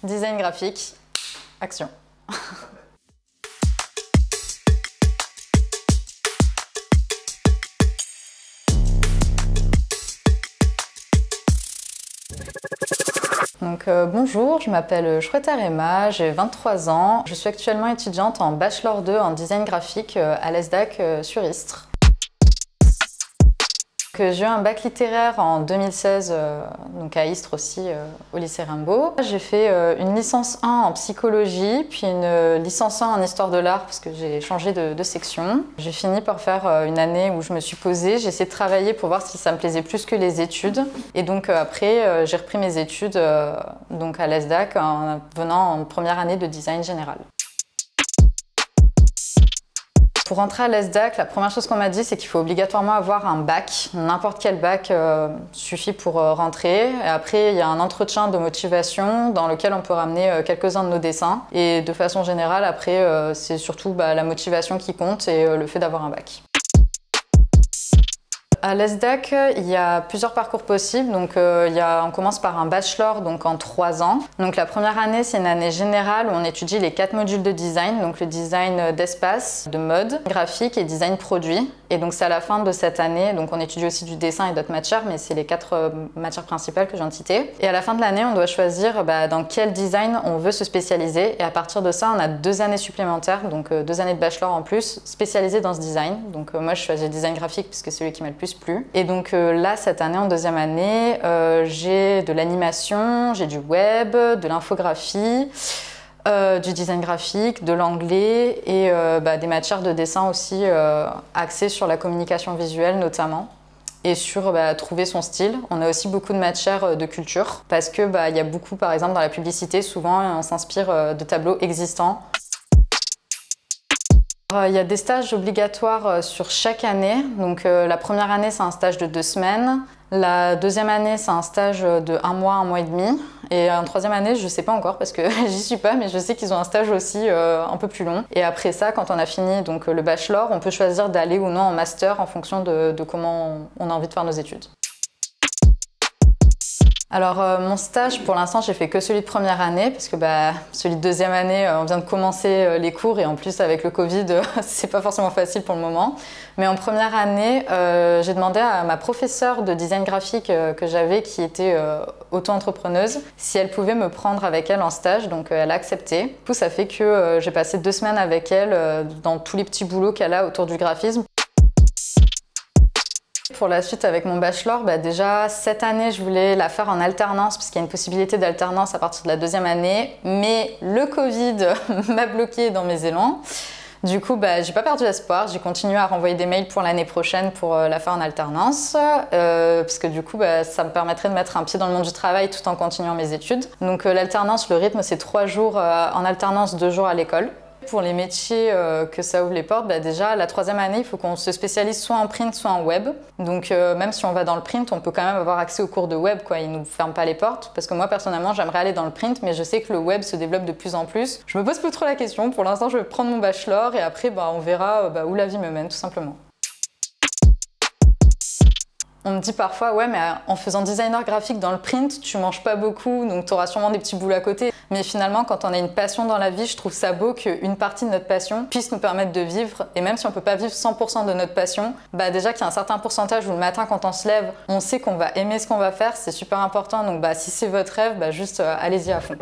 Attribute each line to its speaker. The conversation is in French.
Speaker 1: Design graphique, action. Donc, bonjour, je m'appelle Chouette Emma, j'ai 23 ans. Je suis actuellement étudiante en Bachelor 2 en design graphique à l'ESDAC sur Istres. J'ai eu un bac littéraire en 2016, donc à Istres aussi, au lycée Rimbaud. J'ai fait une licence 1 en psychologie, puis une licence 1 en histoire de l'art parce que j'ai changé de section. J'ai fini par faire une année où je me suis posée, j'ai essayé de travailler pour voir si ça me plaisait plus que les études. Et donc après, j'ai repris mes études donc à l'ESDAC en venant en première année de design général. Pour rentrer à l'ESDAC, la première chose qu'on m'a dit, c'est qu'il faut obligatoirement avoir un bac. N'importe quel bac suffit pour rentrer. Et après, il y a un entretien de motivation dans lequel on peut ramener quelques-uns de nos dessins. Et de façon générale, après, c'est surtout la motivation qui compte et le fait d'avoir un bac. À l'ESDAC, il y a plusieurs parcours possibles. Donc, on commence par un bachelor donc en 3 ans. Donc, la première année, c'est une année générale où on étudie les 4 modules de design. Donc, le design d'espace, de mode, graphique et design produit. Et donc, c'est à la fin de cette année. Donc, on étudie aussi du dessin et d'autres matières, mais c'est les 4 matières principales que je viens de citer. Et à la fin de l'année, on doit choisir dans quel design on veut se spécialiser. Et à partir de ça, on a 2 années supplémentaires, donc 2 années de bachelor en plus, spécialisées dans ce design. Donc, moi, je choisis le design graphique puisque c'est celui qui m'a le plus plu. Et donc là, cette année, en 2e année, j'ai de l'animation, j'ai du web, de l'infographie, du design graphique, de l'anglais et des matières de dessin aussi axées sur la communication visuelle notamment et sur trouver son style. On a aussi beaucoup de matières de culture parce que y a beaucoup, par exemple, dans la publicité, souvent on s'inspire de tableaux existants. Il y a des stages obligatoires sur chaque année. Donc, la première année, c'est un stage de 2 semaines. La 2e année, c'est un stage de 1 mois et demi. Et en 3e année, je ne sais pas encore parce que j'y suis pas, mais je sais qu'ils ont un stage aussi un peu plus long. Et après ça, quand on a fini donc, le bachelor, on peut choisir d'aller ou non en master en fonction de comment on a envie de faire nos études. Alors mon stage, pour l'instant, j'ai fait que celui de première année parce que celui de 2e année, on vient de commencer les cours et en plus avec le Covid, c'est pas forcément facile pour le moment. Mais en première année, j'ai demandé à ma professeure de design graphique que j'avais, qui était auto-entrepreneuse, si elle pouvait me prendre avec elle en stage, donc elle a accepté. Du coup, ça fait que j'ai passé 2 semaines avec elle dans tous les petits boulots qu'elle a autour du graphisme. Pour la suite, avec mon bachelor, déjà cette année, je voulais la faire en alternance parce qu'il y a une possibilité d'alternance à partir de la 2e année, mais le Covid m'a bloquée dans mes élans. Du coup, j'ai pas perdu espoir, j'ai continué à renvoyer des mails pour l'année prochaine pour la faire en alternance, parce que du coup, ça me permettrait de mettre un pied dans le monde du travail tout en continuant mes études. Donc l'alternance, le rythme, c'est 3 jours en alternance, 2 jours à l'école. Pour les métiers que ça ouvre les portes, déjà la 3e année, il faut qu'on se spécialise soit en print, soit en web. Donc même si on va dans le print, on peut quand même avoir accès aux cours de web, quoi. Ils ne nous ferment pas les portes. Parce que moi, personnellement, j'aimerais aller dans le print, mais je sais que le web se développe de plus en plus. Je me pose plus trop la question. Pour l'instant, je vais prendre mon bachelor et après, on verra où la vie me mène, tout simplement. On me dit parfois, ouais, mais en faisant designer graphique dans le print, tu manges pas beaucoup, donc tu auras sûrement des petits boulots à côté. Mais finalement, quand on a une passion dans la vie, je trouve ça beau qu'une partie de notre passion puisse nous permettre de vivre. Et même si on peut pas vivre 100% de notre passion, déjà qu'il y a un certain pourcentage où le matin, quand on se lève, on sait qu'on va aimer ce qu'on va faire, c'est super important. Donc si c'est votre rêve, juste allez-y à fond.